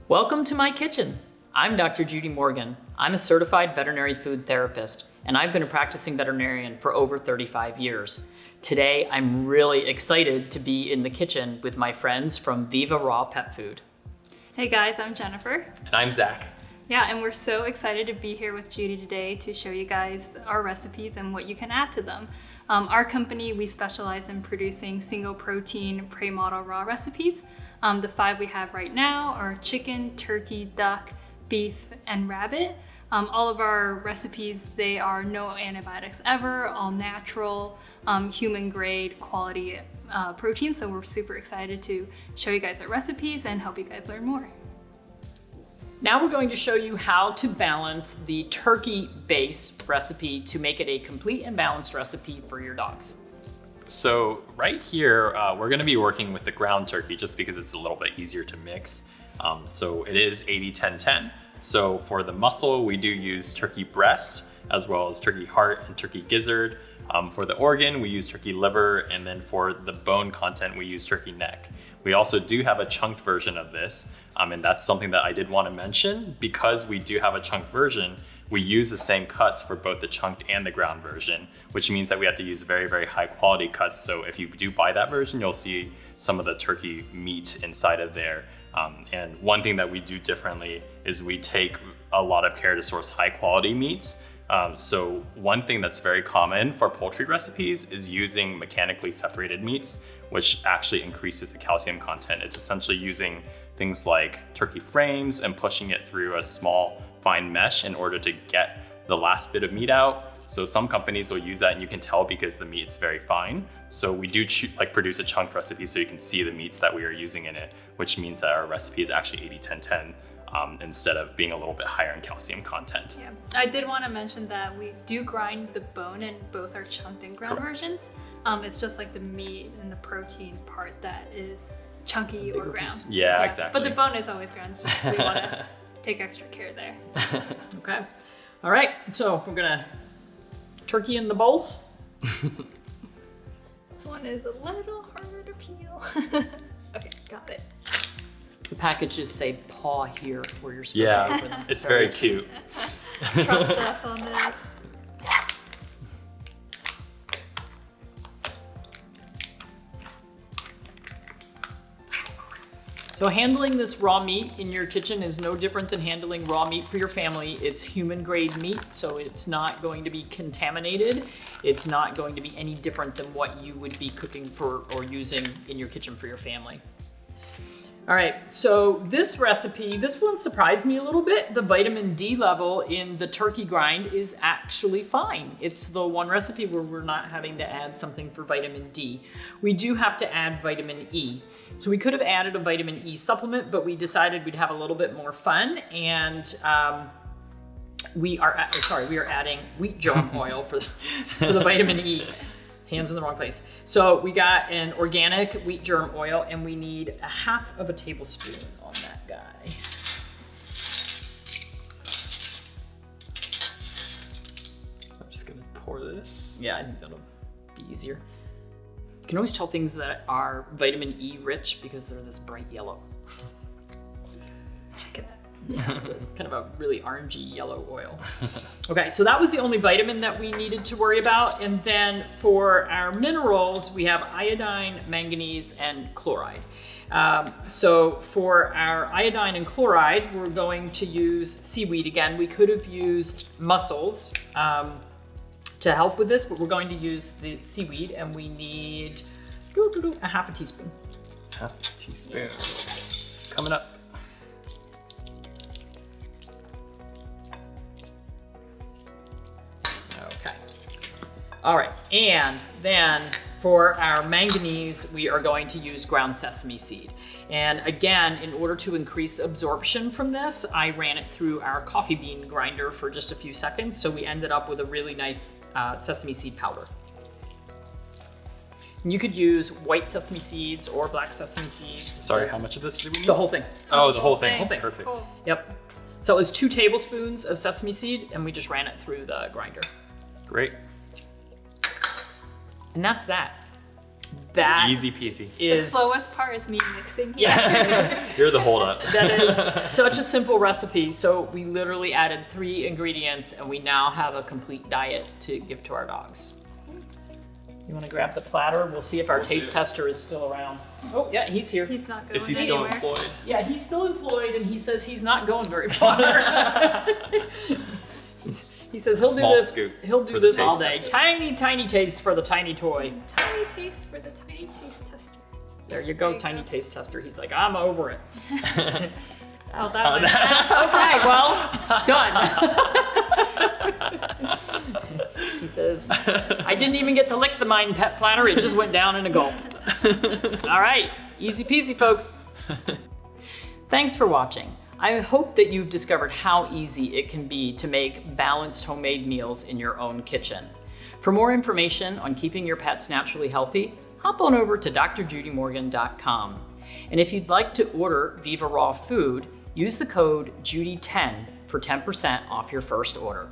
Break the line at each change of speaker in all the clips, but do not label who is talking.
Welcome to my kitchen. I'm Dr. Judy Morgan. I'm a certified veterinary food therapist, and I've been a practicing veterinarian for over 35 years. Today, I'm really excited to be in the kitchen with my friends from Viva Raw Pet Food.
Hey guys, I'm Jennifer.
And I'm Zach.
Yeah, and we're so excited to be here with Judy today to show you guys our recipes and what you can add to them. Our company, we specialize in producing single protein pre-model raw recipes. The 5 we have right now are chicken, turkey, duck, beef, and rabbit. All of our recipes, they are no antibiotics ever, all natural, human grade quality protein. So we're super excited to show you guys our recipes and help you guys learn more.
Now we're going to show you how to balance the turkey base recipe to make it a complete and balanced recipe for your dogs.
So right here, we're gonna be working with the ground turkey just because it's a little bit easier to mix. So it is 80-10-10. So for the muscle, we do use turkey breast, as well as turkey heart and turkey gizzard. For the organ, we use turkey liver, and then for the bone content, we use turkey neck. We also do have a chunked version of this, and that's something that I did want to mention. Because we do have a chunked version, we use the same cuts for both the chunked and the ground version, which means that we have to use very, very high quality cuts. So if you do buy that version, you'll see some of the turkey meat inside of there. And one thing that we do differently is we take a lot of care to source high quality meats. So one thing that's very common for poultry recipes is using mechanically separated meats, which actually increases the calcium content. It's essentially using things like turkey frames and pushing it through a small fine mesh in order to get the last bit of meat out. So some companies will use that, and you can tell because the meat's very fine. So we do produce a chunked recipe so you can see the meats that we are using in it, which means that our recipe is actually 80-10-10 instead of being a little bit higher in calcium content.
Yeah, I did want to mention that we do grind the bone in both our chunked and ground versions. It's just like the meat and the protein part that is chunky or ground.
Yeah, exactly.
But the bone is always ground, just we want to take extra care there.
Okay. All right, so we're gonna turkey in the bowl.
This one is a little harder to peel. Okay, got it.
The packages say paw here where you're supposed to open them.
It's very cute.
Trust us on this.
So handling this raw meat in your kitchen is no different than handling raw meat for your family. It's human grade meat, so it's not going to be contaminated. It's not going to be any different than what you would be cooking for or using in your kitchen for your family. All right, so this recipe, this one surprised me a little bit. The vitamin D level in the turkey grind is actually fine. It's the one recipe where we're not having to add something for vitamin D. We do have to add vitamin E. So we could have added a vitamin E supplement, but we decided we'd have a little bit more fun, and we are adding wheat germ oil for the vitamin E. Hands in the wrong place. So we got an organic wheat germ oil, and we need a half of a tablespoon on that guy.
I'm just gonna pour this.
Yeah, I think that'll be easier. You can always tell things that are vitamin E rich because they're this bright yellow. Check it out. Yeah, it's kind of a really orangey yellow oil. Okay, so that was the only vitamin that we needed to worry about. And then for our minerals, we have iodine, manganese, and chloride. So for our iodine and chloride, we're going to use seaweed again. We could have used mussels to help with this, but we're going to use the seaweed, and we need a half a teaspoon.
Half a teaspoon. Coming up.
All right, and then for our manganese, we are going to use ground sesame seed. And again, in order to increase absorption from this, I ran it through our coffee bean grinder for just a few seconds, so we ended up with a really nice sesame seed powder. And you could use white sesame seeds or black sesame seeds.
Sorry, how much of this do we need?
The whole thing.
Oh, the whole thing.
Whole thing.
Perfect.
Cool.
Yep. So it was 2 tablespoons of sesame seed, and we just ran it through the grinder.
Great.
And that's that. That
Easy peasy.
The
is
slowest part is me mixing here.
Yeah.
You're the holdup.
That is such a simple recipe. So we literally added 3 ingredients and we now have a complete diet to give to our dogs. You want to grab the platter? We'll see if our taste tester is still around. Oh, yeah, he's here.
He's not going
Is he still
anywhere.
employed?
Yeah, he's still employed and he says he's not going very far. He says he'll
Small
do this.
scoop
He'll do
for the
this all
taste
day.
tester.
Tiny taste for the tiny toy.
Tiny taste for the tiny taste tester.
There you go,
There you
tiny
go.
taste tester. He's like, I'm over it.
Oh, that was
Okay, well, done. He says, I didn't even get to lick the mine pet platter. It just went down in a gulp. All right, easy peasy, folks. Thanks for watching. I hope that you've discovered how easy it can be to make balanced homemade meals in your own kitchen. For more information on keeping your pets naturally healthy, hop on over to drjudymorgan.com. And if you'd like to order Viva Raw food, use the code JUDY10 for 10% off your first order.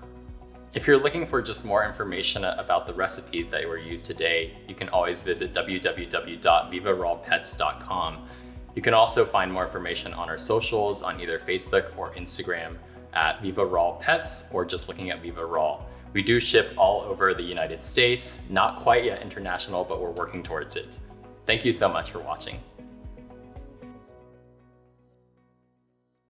If you're looking for just more information about the recipes that were used today, you can always visit www.vivarawpets.com. You can also find more information on our socials on either Facebook or Instagram at Viva Raw Pets or just looking at Viva Raw. We do ship all over the United States, not quite yet international, but we're working towards it. Thank you so much for watching.